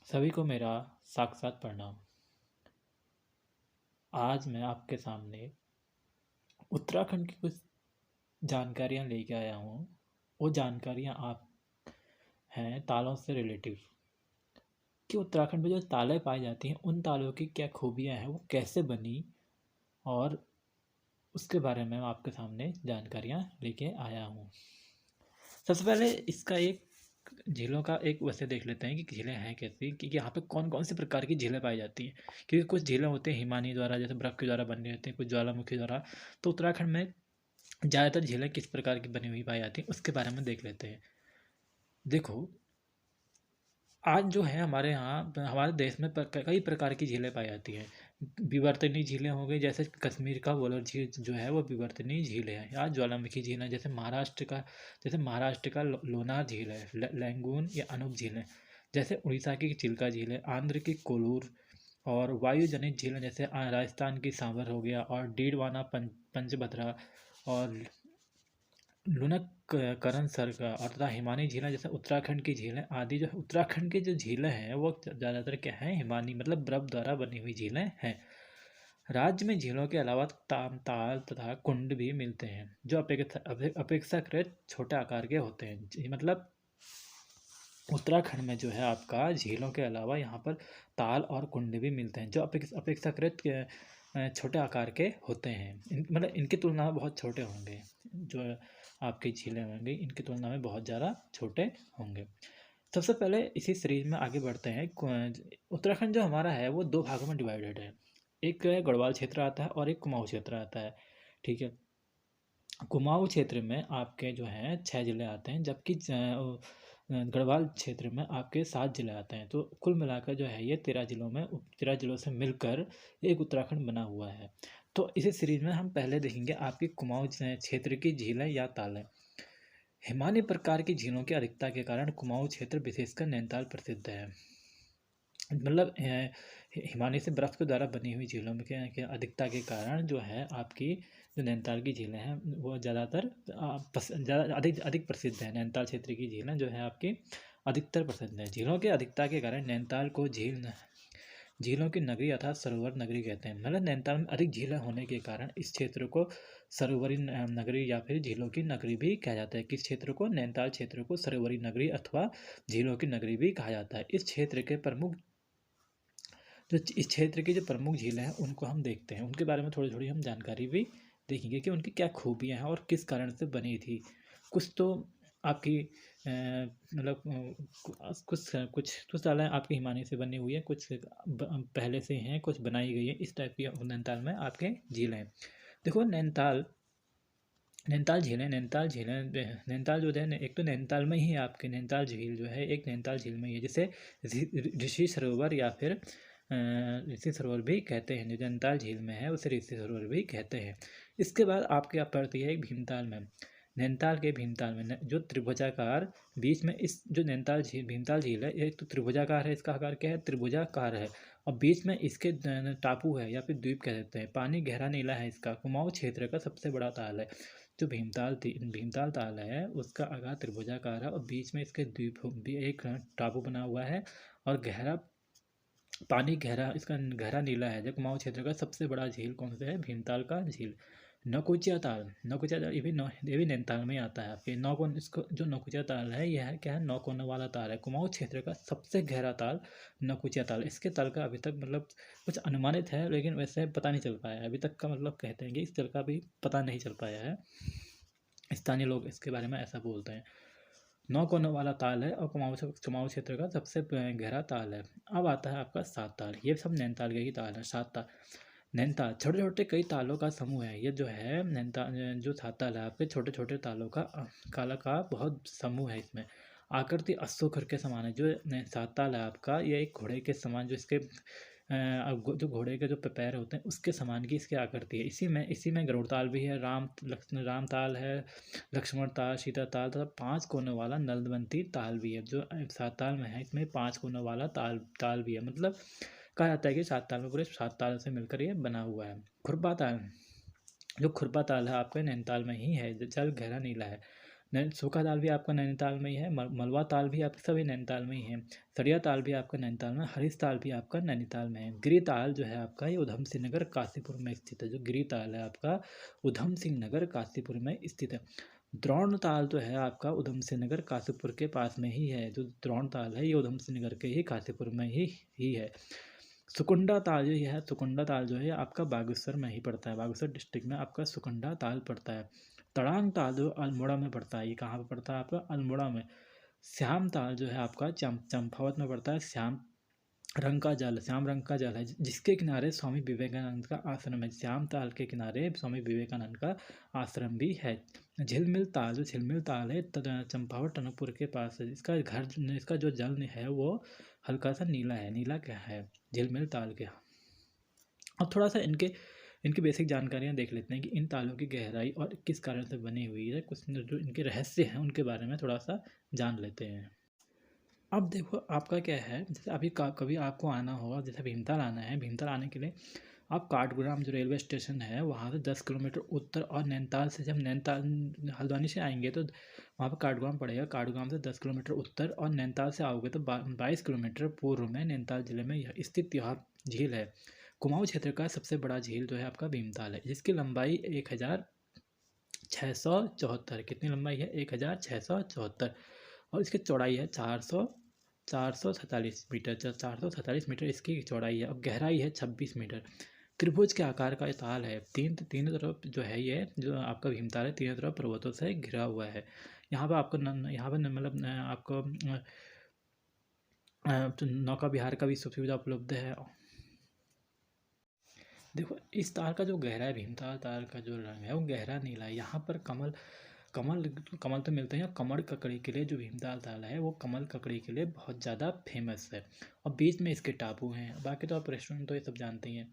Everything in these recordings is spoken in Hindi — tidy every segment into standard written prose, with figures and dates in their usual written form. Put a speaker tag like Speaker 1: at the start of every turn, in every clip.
Speaker 1: सभी को मेरा साक्षात प्रणाम। आज मैं आपके सामने उत्तराखंड की कुछ जानकारियाँ लेके आया हूँ। वो जानकारियाँ आप हैं तालों से रिलेटिव कि उत्तराखंड में जो तालें पाई जाती हैं उन तालों की क्या खूबियाँ हैं, वो कैसे बनी, और उसके बारे में मैं आपके सामने जानकारियाँ लेके आया हूँ। सबसे पहले इसका एक झीलों का एक वैसे देख लेते हैं कि झीलें हैं कैसी, कि यहाँ पे कौन कौन से प्रकार की झीलें पाई जाती हैं। क्योंकि कुछ झीलें होती हैं हिमानी द्वारा, जैसे बर्फ़ के द्वारा बनी रहती हैं, कुछ ज्वालामुखी द्वारा। तो उत्तराखंड में ज़्यादातर झीलें किस प्रकार की बनी हुई पाई जाती हैं उसके बारे में देख लेते हैं। देखो, आज जो है हमारे यहाँ हमारे देश में कई प्रकार की झीलें पाई जाती हैं। विवर्तनीय झीलें हो गई, जैसे कश्मीर का वोलर झील जो है वो विवर्तनीय झील है। या ज्वालामुखी झील है, जैसे महाराष्ट्र का लोनार झील है, लैंगून या अनूप झील है। जैसे उड़ीसा की चिल्का झील है, आंध्र की कोलूर। और वायु जनित झीलें जैसे राजस्थान की सांवर हो गया, और डीडवाना पंचभद्रा, और लुनक करण सर्ग, और तथा हिमानी झीलें जैसे उत्तराखंड की झीलें आदि। जो उत्तराखंड की जो झीलें हैं वो ज़्यादातर क्या हैं, हिमानी मतलब बर्फ द्वारा बनी हुई झीलें हैं। राज्य में झीलों के अलावा ताल तथा कुंड भी मिलते हैं, जो अपेक्षाकृत छोटे आकार के होते हैं। मतलब उत्तराखंड में जो है आपका झीलों के अलावा यहाँ पर ताल और कुंड भी मिलते हैं, जो अपेक्षाकृत छोटे आकार के होते हैं। मतलब इनकी तुलना में बहुत छोटे होंगे। जो आपकी झीलें होंगी इनकी तुलना में बहुत ज़्यादा छोटे होंगे। सबसे पहले इसी सीरीज में आगे बढ़ते हैं। उत्तराखंड जो हमारा है वो दो भागों में डिवाइडेड है। एक है गढ़वाल क्षेत्र आता है और एक कुमाऊँ क्षेत्र आता है। ठीक है। कुमाऊँ क्षेत्र में आपके जो हैं 6 ज़िले आते हैं, जबकि गढ़वाल क्षेत्र में आपके 7 ज़िले आते हैं। तो कुल मिलाकर जो है ये 13 ज़िलों से मिलकर एक उत्तराखंड बना हुआ है। तो इसी सीरीज में हम पहले देखेंगे आपकी कुमाऊँ क्षेत्र की झीलें या तालें। हिमालय प्रकार की झीलों की अधिकता के कारण कुमाऊँ क्षेत्र विशेषकर नैनीताल प्रसिद्ध है। मतलब हिमालय से बर्फ़ के द्वारा बनी हुई झीलों में के अधिकता के कारण जो है आपकी जो नैनीताल की झीलें हैं वो ज़्यादातर ज़्यादा अधिक अधिक प्रसिद्ध है। नैनीताल क्षेत्र की झीलें जो है आपकी अधिकतर प्रसिद्ध है। झीलों की अधिकता के कारण नैनीताल को झीलों की नगरी अर्थात सरोवर नगरी कहते हैं। मतलब नैनीताल में अधिक झीलें होने के कारण इस क्षेत्र को सरोवरी नगरी या फिर झीलों की नगरी भी कहा जाता है। किस क्षेत्र को? नैनीताल क्षेत्र को सरोवरी नगरी अथवा झीलों की नगरी भी कहा जाता है। इस क्षेत्र की जो प्रमुख झीलें हैं उनको हम देखते हैं। उनके बारे में थोड़ी थोड़ी हम जानकारी भी देखेंगे कि उनकी क्या खूबियाँ हैं और किस कारण से बनी थी। कुछ तो आपकी मतलब कुछ कुछ कुछ तालें आपकी हिमानी से बनी हुई है, कुछ पहले से हैं, कुछ बनाई गई है। इस टाइप की नैनीताल में आपके झीलें हैं। देखो, नैनीताल झीलें नैनीताल जो है एक तो नैनीताल में ही है। आपके नैनीताल झील जो है एक नैनीताल झील में ही है, जिसे ऋषि सरोवर या फिर ऋषि सरोवर भी कहते हैं। जो नैनीताल झील में है उसे ऋषि सरोवर भी कहते हैं। इसके बाद आपके आप पड़ती है भीमताल में। नैनीताल के भीमताल में जो त्रिभुजाकार बीच में इस जो भीमताल झील है, एक तो त्रिभुजाकार है। इसका आकार क्या है? त्रिभुजाकार है। और बीच में इसके टापू है या फिर द्वीप कह सकते हैं। पानी गहरा नीला है। इसका कुमाऊँ क्षेत्र का सबसे बड़ा ताल है। जो भीमताल ताल है उसका आकार त्रिभुजाकार है और बीच में इसके द्वीप भी एक टापू बना हुआ है। और इसका गहरा नीला है। जो कुमाऊँ क्षेत्र का सबसे बड़ा झील कौन सा है? भीमताल का झील। नौकुचिया ताल ये भी नैनीताल में ही आता है। आपके इसको जो नौकुचिया ताल है यह है क्या है? 9 कोनों वाला ताल है। कुमाऊँ क्षेत्र का सबसे गहरा ताल नौकुचिया ताल। इसके तल का अभी तक मतलब कुछ अनुमानित है, लेकिन वैसे पता नहीं चल पाया है अभी तक का। मतलब कहते हैं कि इस तल का भी पता नहीं चल पाया है। स्थानीय लोग इसके बारे में ऐसा बोलते हैं। 9 कोनों वाला ताल है और कुमाऊँ क्षेत्र का सबसे गहरा ताल है। अब आता है आपका 7 ताल। ये सब नैनीताल के ही ताल है। 7 ताल नैनीताल छोटे छोटे कई तालों का समूह है। ये जो है नैनीताल जो 7 ताल है आपके छोटे छोटे तालों का काला का बहुत समूह है। इसमें आकृति अश्वखर के समान है। जो 7 ताल है आपका, ये एक घोड़े के समान, जो इसके जो घोड़े के जो पैर होते हैं उसके समान की इसकी आकृति है। इसी में गरुड़ ताल भी है, राम ताल है, लक्ष्मण ताल, सीता ताल तथा 5 कोनों वाला नलवंती ताल भी है। जो 7 ताल में है इसमें 5 कोनों वाला ताल भी है। मतलब कहा जाता है कि 7 ताल में पूरे 7 ताल से मिलकर ये बना हुआ है। खुरपा ताल है आपके नैनीताल में ही है। जल गहरा नीला है। सूखा ताल भी आपका नैनीताल में ही है, मलवा ताल भी आपके सभी नैनीताल में ही है, सरिया ताल भी आपका नैनीताल में, हरीश ताल भी आपका नैनीताल में है। गिरी ताल जो है आपका ये उधम सिंह नगर काशीपुर में स्थित है। जो गिरी ताल है आपका उधम सिंह नगर काशीपुर में स्थित है। द्रोण ताल जो है आपका उधम सिंह नगर काशीपुर के पास में ही है। जो द्रोण ताल है ये उधम सिंह नगर के ही काशीपुर में ही है। सुकुंडा ताल जो है, सुकुंडा ताल जो है आपका बागेश्वर में ही पड़ता है। बागेश्वर डिस्ट्रिक्ट में आपका सुकुंडा ताल पड़ता है। तड़ांग ताल जो अल्मोड़ा में पड़ता है, ये कहाँ पे पड़ता है आपका? अल्मोड़ा में। श्याम ताल जो है आपका चंपावत में पड़ता है। श्याम रंग का जल है, जिसके किनारे स्वामी विवेकानंद का आश्रम है। श्याम ताल के किनारे स्वामी विवेकानंद का आश्रम भी है। झिलमिल ताल, जो झिलमिल ताल है चंपावत टनकपुर के पास है। इसका जो जल है वो हल्का सा नीला है। नीला क्या है? झिलमिल ताल के। अब थोड़ा सा इनकी बेसिक जानकारियाँ देख लेते हैं कि इन तालों की गहराई और किस कारण से बनी हुई है। कुछ जो इनके रहस्य हैं उनके बारे में थोड़ा सा जान लेते हैं। अब देखो आपका क्या है, जैसे अभी कभी आपको आना होगा, जैसे भीमताल आना है। भीमताल आने के लिए आप काठगोदाम जो रेलवे स्टेशन है वहाँ से 10 किलोमीटर उत्तर, और नैनीताल से जब नैनीताल हल्द्वानी से आएंगे तो वहाँ पर काठगोदाम पड़ेगा। काठगोदाम से 10 किलोमीटर उत्तर और नैनीताल से आओगे तो 22 किलोमीटर पूर्व में नैनीताल जिले में यह स्थित यह झील है। कुमाऊं क्षेत्र का सबसे बड़ा झील जो है आपका भीमताल है, जिसकी लंबाई 1674। कितनी लंबाई है? 1674। और इसकी चौड़ाई है 447 मीटर। 447 मीटर इसकी चौड़ाई है। और गहराई है 26 मीटर। त्रिभुज के आकार का ताल है। तीनों तरफ जो है ये जो आपका भीमताल है तीनों तरफ पर्वतों से घिरा हुआ है। यहाँ पर आपको यहाँ पर मतलब आपको नौका विहार का भी सुविधा उपलब्ध है। देखो इस ताल का जो गहरा है, भीमताल ताल का जो रंग है वो गहरा नीला है। यहाँ पर कमल कमल कमल तो मिलते हैं। कमल ककड़ी के लिए जो भीमताल ताल है वो कमल ककड़ी के लिए बहुत ज़्यादा फेमस है। और बीच में इसके टापू हैं। बाकी तो आप रेस्टोरेंट तो ये सब जानते ही हैं।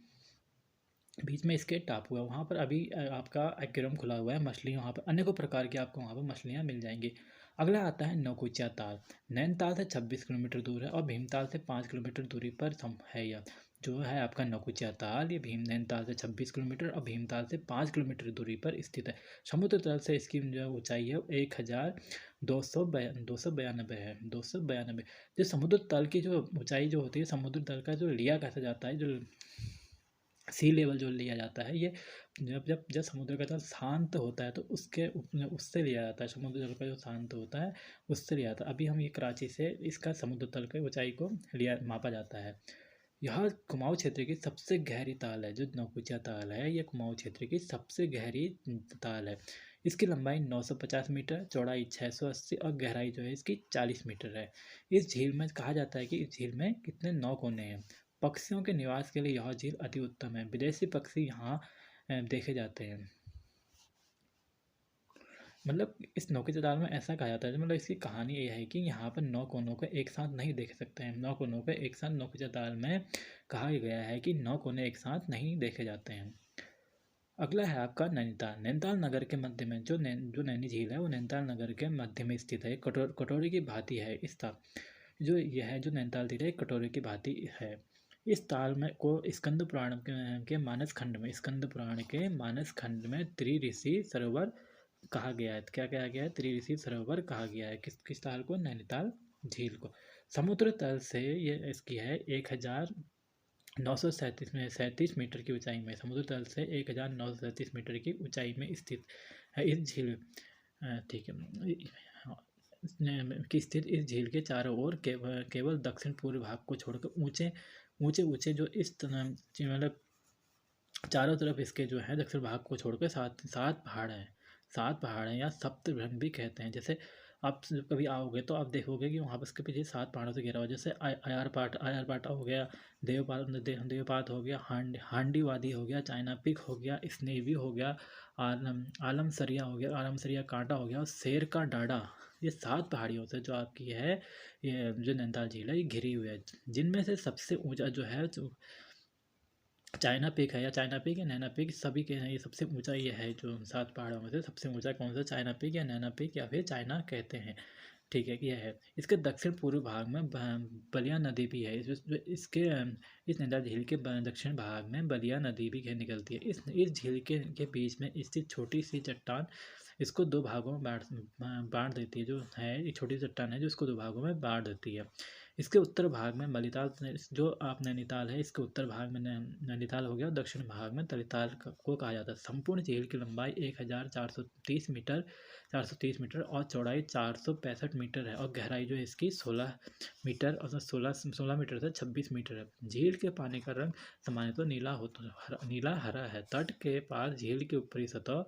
Speaker 1: बीच में इसके टापू है। वहाँ पर अभी आपका एक्वेरियम खुला हुआ है। मछली वहाँ पर अनेकों प्रकार की आपको वहाँ पर मछलियाँ मिल जाएंगी। अगला आता है नौकुचिया ताल। नैनीताल से 26 किलोमीटर दूर है और भीमताल से 5 किलोमीटर दूरी पर है यह जो है आपका नौकुचिया ताल। ये नैनीताल से 26 किलोमीटर और भीमताल से 5 किलोमीटर दूरी पर स्थित है। समुद्र तल से इसकी जो ऊंचाई है 1292 है। 292 जो समुद्र तल की जो ऊंचाई जो होती है, समुद्र तल का जो लिया कैसा जाता है, जो सी लेवल जो लिया जाता है, ये जब समुद्र का जल शांत होता है तो उससे लिया जाता है। समुद्र जल का जो शांत होता है उससे लिया जाता है। अभी हम ये कराची से इसका समुद्र तल की ऊंचाई को मापा जाता है। यह कुमाऊं क्षेत्र की सबसे गहरी ताल है। जो नौकुचिया ताल है ये कुमाऊं क्षेत्र की सबसे गहरी ताल है। इसकी लंबाई 950 मीटर, चौड़ाई 680 और गहराई जो है इसकी 40 मीटर है। इस झील में कहा जाता है कि इस झील में कितने 9 कोने हैं। पक्षियों के निवास के लिए यह झील अति उत्तम है। विदेशी पक्षी यहाँ देखे जाते हैं। मतलब इस नौकुचिया ताल में ऐसा कहा जाता है, मतलब इसकी कहानी ये है कि यहाँ पर 9 कोनों को एक साथ नहीं देख सकते हैं। 9 कोनों को एक साथ नौकुचिया ताल में कहा गया है कि 9 कोने एक साथ नहीं देखे जाते हैं। अगला है आपका नैनीताल। नैनीताल नगर के मध्य में जो नैनी झील है वो नैनीताल नगर के मध्य में स्थित है। कटोरी की भांति है इस ताल। जो यह है जो नैनीताल झील है कटोरी की भांति है। इस ताल में को स्कंद पुराण के मानस खंड में त्रिऋषि सरोवर कहा गया है। क्या कहा गया है? त्रिऋषि सरोवर कहा गया है। किस ताल को? नैनीताल झील को। समुद्र तल से ये इसकी है 1937 मीटर की ऊंचाई में। समुद्र तल से 1937 मीटर की ऊंचाई में स्थित है इस झील। ठीक है, की स्थित इस झील के चारों ओर केवल दक्षिण पूर्व भाग को छोड़कर ऊंचे ऊंचे जो इस मतलब चारों तरफ इसके जो है दक्षिण भाग को छोड़कर सात पहाड़ हैं। 7 पहाड़ हैं या सप्तभृंग भी कहते हैं। जैसे आप जब कभी आओगे तो आप देखोगे कि वहाँ पर उसके पीछे 7 पहाड़ों से घिरा हुआ। जैसे आयारपाटा हो गया, देवपात हो गया, हांडी वादी हो गया, चाइना पीक हो गया, स्नेवी हो गया, आलमसरिया हो गया, आलमसरिया कांटा हो गया और शेर का डाढ़ा। ये 7 पहाड़ियों से जो आपकी है ये जो नैनीताल झील है ये घिरी हुई है। जिनमें से सबसे ऊंचा जो है चाइना पीक है, या चाइना पीक या नैना पीक, सभी के ये सबसे ऊंचा ये है। जो 7 पहाड़ों में से सबसे ऊंचा कौन सा? चाइना पीक या नैना पीक या फिर चाइना कहते हैं। ठीक है, यह है। इसके दक्षिण पूर्व भाग में बलिया नदी भी है। इस नैनीताल झील के दक्षिण भाग में बलिया नदी भी निकलती है। इस झील के बीच में स्थित छोटी सी चट्टान इसको दो भागों में बांट देती है, जो है ये छोटी चट्टान है जो इसको दो भागों में बांट देती है। इसके उत्तर भाग में जो आप नैनीताल है, इसके उत्तर भाग में नैनीताल हो गया, और दक्षिण भाग में तलिताल को कहा जाता है। संपूर्ण झील की लंबाई 1430 मीटर और चौड़ाई 465 मीटर है, और गहराई जो है इसकी 16 मीटर और 16 मीटर से 26 मीटर है। झील के पानी का रंग सामान्यतः नीला हरा है। तट के पास झील की ऊपरी सतह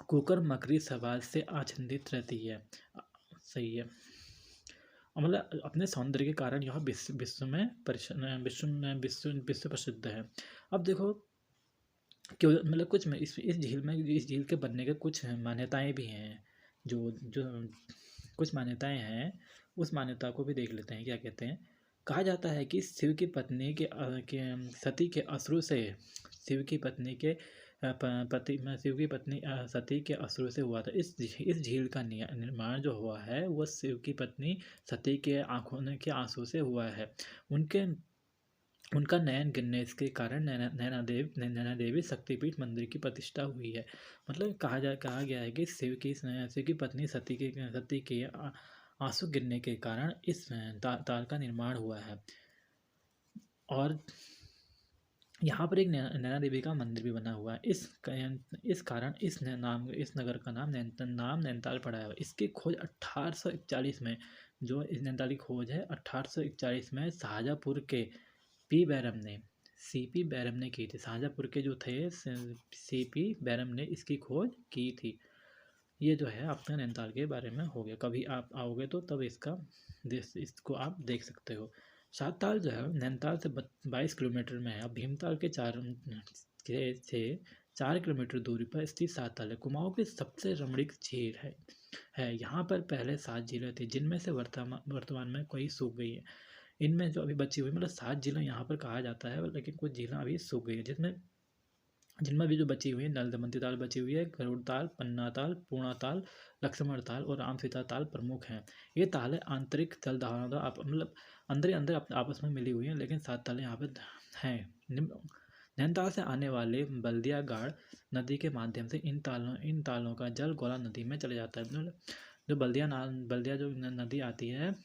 Speaker 1: कुकर मकरी शैवाल से आच्छादित रहती है। सही है। मतलब अपने सौंदर्य के कारण यह विश्व प्रसिद्ध है। अब देखो क्यों, मतलब कुछ में इस झील के बनने के कुछ मान्यताएं भी हैं। जो जो कुछ मान्यताएं हैं, उस मान्यता को भी देख लेते हैं। क्या कहते हैं? कहा जाता है कि शिव की पत्नी सती के अश्रु से शिव की पत्नी के शिव की पत्नी सती के अश्रु से हुआ था। इस झील का निर्माण जो हुआ है वह शिव की पत्नी सती के आंखों के आंसू से हुआ है। उनका नयन गिरने के कारण नैना देवी शक्तिपीठ मंदिर की प्रतिष्ठा हुई है। मतलब कहा गया है कि शिव की पत्नी सती के आंसू गिरने के कारण इस ताल का निर्माण हुआ है। और यहाँ पर एक नैना देवी का मंदिर भी बना हुआ है। इस कारण इस नगर का नाम नैनीताल पड़ा है। इसकी खोज 1841 में, जो इस नैनीताल की खोज है 1841 में शाहजहाँपुर के सीपी बैरम ने की थी। शाहजहाँपुर के जो थे सीपी बैरम ने इसकी खोज की थी। ये जो है आपका नैनीताल के बारे में हो गया। कभी आप आओगे तो तब इसको आप देख सकते हो। सातताल जो है नैनीताल से 22 किलोमीटर में है। अब भीमताल के से 4 किलोमीटर दूरी पर स्थित सातताल है। कुमाऊं की सबसे रमणीक झील है। यहाँ पर पहले 7 झीलें थी, जिनमें से वर्तमान में कोई सूख गई है। इनमें जो अभी बची हुई, मतलब 7 झीलें यहाँ पर कहा जाता है, लेकिन कुछ झीलें अभी सूख गई है, जिनमें भी जो बची हुई है नल दमनती ताल बची हुई है, गरुड़ ताल, पन्ना ताल, पूर्णा ताल, लक्ष्मण ताल और राम सीता ताल प्रमुख हैं। ये तालें आंतरिक जल धाराओं का मतलब अंदर ही अंदर आपस में मिली हुई हैं, लेकिन 7 तालें यहाँ पे हैं। नैनीताल से आने वाले बल्दिया गाड़ नदी के माध्यम से इन तालों का जल गोला नदी में चले जाता है। मतलब जो बल्दिया जो नदी आती है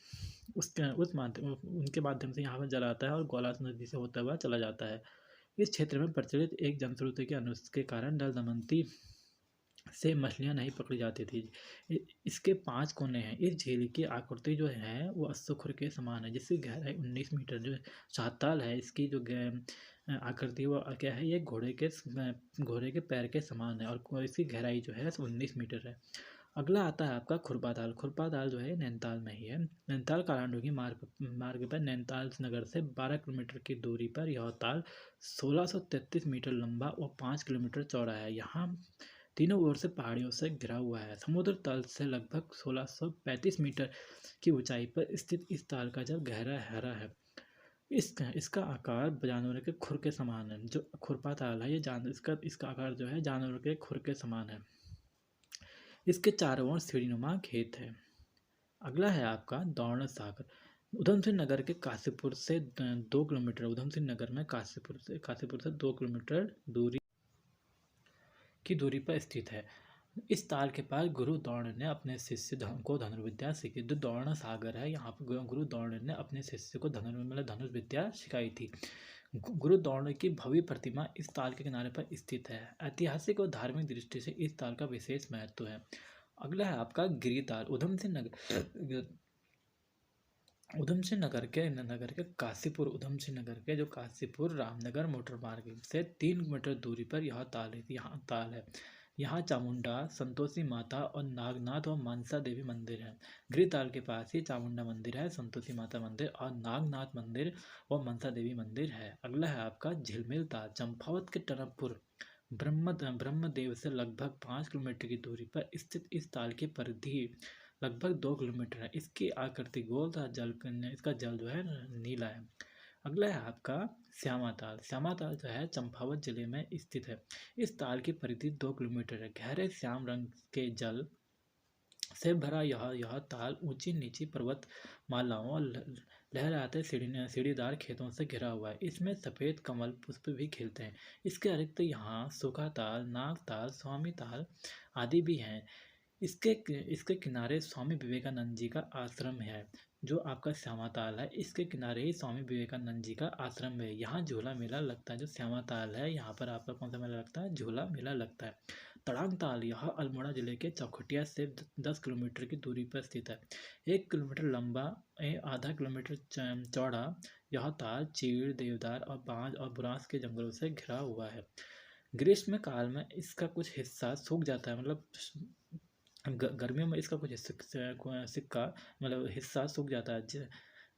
Speaker 1: उनके माध्यम से यहाँ पर जल आता है और गोला नदी से होता हुआ चला जाता है। इस क्षेत्र में प्रचलित एक जनश्रुति के कारण नल दमनती से मछलियां नहीं पकड़ी जाती थी। इसके 5 कोने हैं। इस झील की आकृति जो है वो अश्वखुर के समान है, जिसकी गहराई 19 मीटर। जो सातताल है इसकी जो आकृति वो क्या है, ये घोड़े के पैर के समान है, और इसकी गहराई जो है 19 मीटर है। अगला आता है आपका खुरपा ताल। खुरपा ताल जो है नैनीताल में ही है। नैनीताल कालांडोगी मार्ग पर नैनीताल नगर से 12 किलोमीटर की दूरी पर यह ताल 1633 मीटर लंबा और 5 किलोमीटर चौड़ा है। यहाँ तीनों ओर से पहाड़ियों से घिरा हुआ है। समुद्र तल से लगभग 1635 मीटर की ऊंचाई पर स्थित इस ताल का जल गहरा हरा है। इसका आकार जानवर के खुर के समान है। जो खुरपा ताल है ये इसका आकार जो है जानवर के खुर के समान है। इसके चारों ओर सीढ़ीनुमा खेत है। अगला है आपका दौड़ सागर। उधमसिंह नगर के काशीपुर से 2 किलोमीटर, उधमसिंह नगर में काशीपुर से 2 किलोमीटर दूरी पर स्थित है। इस ताल के पास गुरु द्रोण ने अपने शिष्य को धनुर्विद्या सीखी। जो दौड़ सागर है, यहाँ पर गुरु द्रोण ने अपने शिष्य को धनुष विद्या सिखाई थी। गुरु द्रोण की भव्य प्रतिमा इस ताल के किनारे पर स्थित है। ऐतिहासिक और धार्मिक दृष्टि से इस ताल का विशेष महत्व है। अगला है आपका गिरिताल। उधमसिंह नगर के काशीपुर रामनगर मोटर मार्ग से 3 मीटर दूरी पर यह ताल है। यहाँ चामुंडा, संतोषी माता और नागनाथ और मानसा देवी मंदिर है। गिरिताल के पास ही चामुंडा मंदिर है, संतोषी माता मंदिर और नागनाथ मंदिर और मनसा देवी मंदिर है। अगला है आपका झिलमिल ताल। चंपावत के टनकपुर ब्रह्मदेव से लगभग 5 किलोमीटर की दूरी पर स्थित इस ताल की परिधि लगभग 2 किलोमीटर है। इसकी आकृति गोल तथा इसका जल जो है नीला है। अगला है आपका श्यामा ताल। श्यामा ताल जो है चंपावत जिले में स्थित है। इस ताल की परिधि 2 किलोमीटर है। गहरे श्याम रंग के जल से भरा यह ताल ऊंची नीची पर्वत मालाओं और लहराते सीढ़ीदार खेतों से घिरा हुआ है। इसमें सफ़ेद कमल पुष्प भी खिलते हैं। इसके अतिरिक्त यहाँ सूखा ताल, नाग ताल, स्वामी ताल आदि भी हैं। इसके इसके किनारे स्वामी विवेकानंद जी का आश्रम है, जो आपका श्यामा ताल है। इसके किनारे ही स्वामी विवेकानंद जी का आश्रम है। यहाँ झूला मेला लगता है। जो श्यामा ताल है, यहाँ पर आपका कौन सा मेला लगता है? झूला मेला लगता है। तड़ांग ताल यह अल्मोड़ा जिले के चौखुटिया से 10 किलोमीटर की दूरी पर स्थित है। 1 किलोमीटर लंबा, आधा किलोमीटर चौड़ा यह ताल चीड़, देवदार और बांज और बुरांस के जंगलों से घिरा हुआ है। ग्रीष्म काल में इसका कुछ हिस्सा सूख जाता है, मतलब गर्मियों में इसका कुछ सिक्का मतलब हिस्सा सूख जाता है,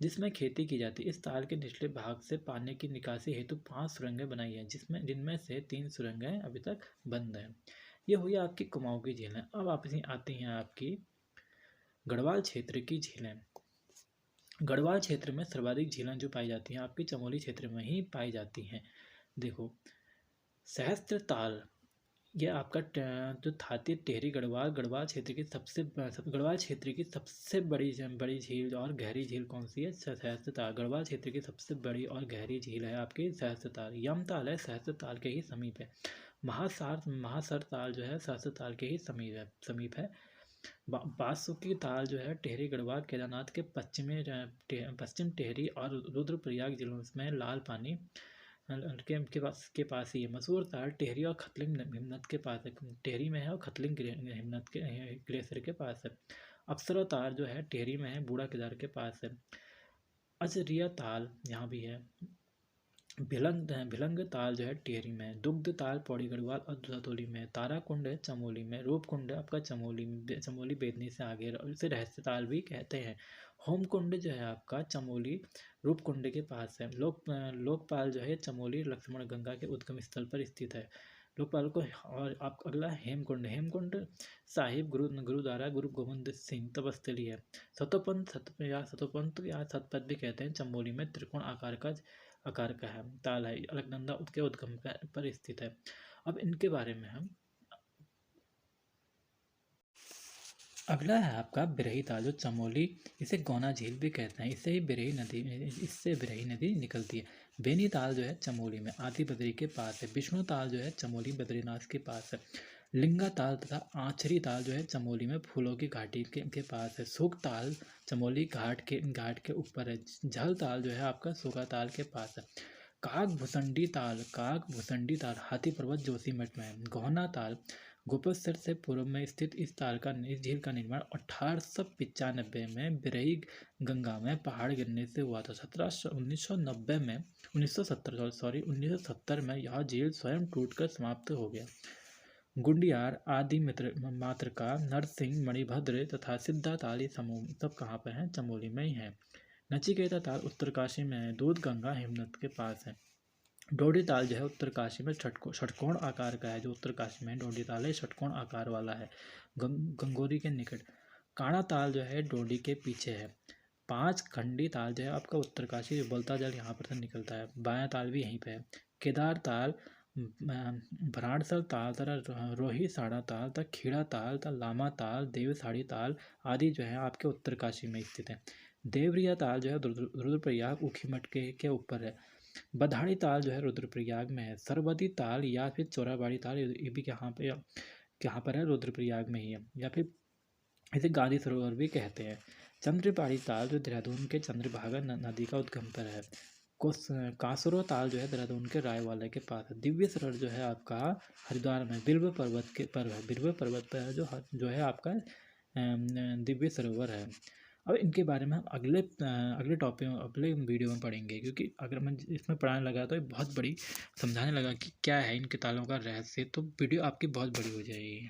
Speaker 1: जिसमें खेती की जाती है। इस ताल के निचले भाग से पानी की निकासी हेतु 5 सुरंगें बनाई हैं, जिनमें से 3 सुरंगें अभी तक बंद हैं। ये हुई आपकी कुमाऊं की झीलें। अब आप आती हैं आपकी गढ़वाल क्षेत्र की झीलें। गढ़वाल क्षेत्र में सर्वाधिक झीलें जो पाई जाती हैं आपकी चमोली क्षेत्र में ही पाई जाती हैं। देखो, सहस्त्र ताल, यह आपका जो थाती टेहरी गढ़वाल क्षेत्र की सबसे बड़ी झील और गहरी झील कौन सी है? सहस्त्रताल। गढ़वाल क्षेत्र की सबसे बड़ी और गहरी झील है आपकी सहस्त्रताल। यमताल है सहस्त्रताल के ही समीप है। महासर ताल जो है सहस्त्रताल के ही समीप है। बासुकी ताल जो है टेहरी गढ़वाल केदारनाथ के पश्चिम टेहरी और रुद्रप्रयाग जिलों में लाल पानी के पास ही है। मसूर ताल टेहरी और खतलिंग हिमनद के पास है। टेहरी में है और खतलिंग हिमनद के ग्लेशियर के पास है। अप्सरा ताल जो है टेहरी में है, बूढ़ा केदार के पास है। अजरिया ताल यहाँ भी है। भिलंग ताल जो है टेहरी में। दुग्ध ताल पौड़ी गढ़वाल और धतौली में। तारा कुंड है चमोली में। रूप कुंड आपका चमोली बेदनी से आगे, इसे रहस्य ताल भी कहते हैं। होम कुंड जो है आपका चमोली रूप कुंड के पास है। लोकपाल जो है चमोली लक्ष्मण गंगा के उद्गम स्थल पर स्थित है। लोकपाल को। और आप अगला हेमकुंड साहिब गुरुद्वारा गुरु गोविंद सिंह तपस्थली है। सतोपंत या सतपथ भी कहते हैं। चमोली में त्रिकोण आकार का है ताल है। अलकनंदा उसके उद्गम पर स्थित है। अब इनके बारे में हम अगला है आपका बिरही ताल, जो चमोली, इसे गौना झील भी कहते हैं। इससे बिरही नदी निकलती है। बेनी ताल जो है चमोली में आदि बद्री के पास है। विष्णु ताल जो है चमोली बद्रीनाथ के पास है। लिंगा ताल तथा आंचरी ताल जो है चमोली में फूलों की घाटी के पास है। सुख ताल चमोली घाट के ऊपर है। झल ताल जो है आपका सूखा ताल के पास है। काग भुसंडी ताल हाथी पर्वत जोशीमठ में है। गोहना ताल गोपसर से पूर्व में स्थित इस झील का निर्माण 1895 में बिरही गंगा में पहाड़ गिरने से हुआ था। 1970 में यह झील स्वयं टूटकर समाप्त हो गया। गुंडियार आदि मातृका नरसिंह मणिभद्र तथा सिद्धा ताल ये समूह सब कहाँ पर हैं? चमोली में ही है। नचिकेता ताल उत्तरकाशी में है। दूध गंगा हिमनद के पास है। डोडी ताल जो है उत्तरकाशी में षटकोण आकार का है। जो उत्तरकाशी में डोडी ताल है षटकोण आकार वाला है, गंगोरी के निकट। काड़ा ताल जो है डोडी के पीछे है। 5 खंडी ताल जो है आपका उत्तरकाशी, उबलता जल यहाँ पर से निकलता है। बाया ताल भी यहीं पे है। केदार ताल, भराड़सर ताल तथा रोही साड़ा ताल तथा खीड़ा ताल तथा लामा ताल, देवसाड़ी ताल आदि जो है आपके उत्तरकाशी में स्थित है। देवरिया ताल जो है रुद्रप्रयाग ऊखीमठ के ऊपर है। बधाड़ी ताल जो है रुद्रप्रयाग में है। सरबदी ताल या फिर चोराबाड़ी ताल ये भी कहाँ पर है? रुद्रप्रयाग में ही है। या फिर इसे गांधी सरोवर भी कहते हैं। चंद्रपाड़ी ताल जो देहरादून के चंद्रभागा नदी का उद्गम पर है। कासरो ताल जो है देहरादून के रायवाला के पास है। दिव्य सरोवर जो है आपका हरिद्वार में बिल्व पर्वत पर जो है आपका दिव्य सरोवर है। अब इनके बारे में हम अगले वीडियो में पढ़ेंगे, क्योंकि अगर मैं इसमें पढ़ाने लगा तो बहुत बड़ी समझाने लगा कि क्या है इनके तालों का रहस्य, तो वीडियो आपकी बहुत बड़ी हो जाएगी।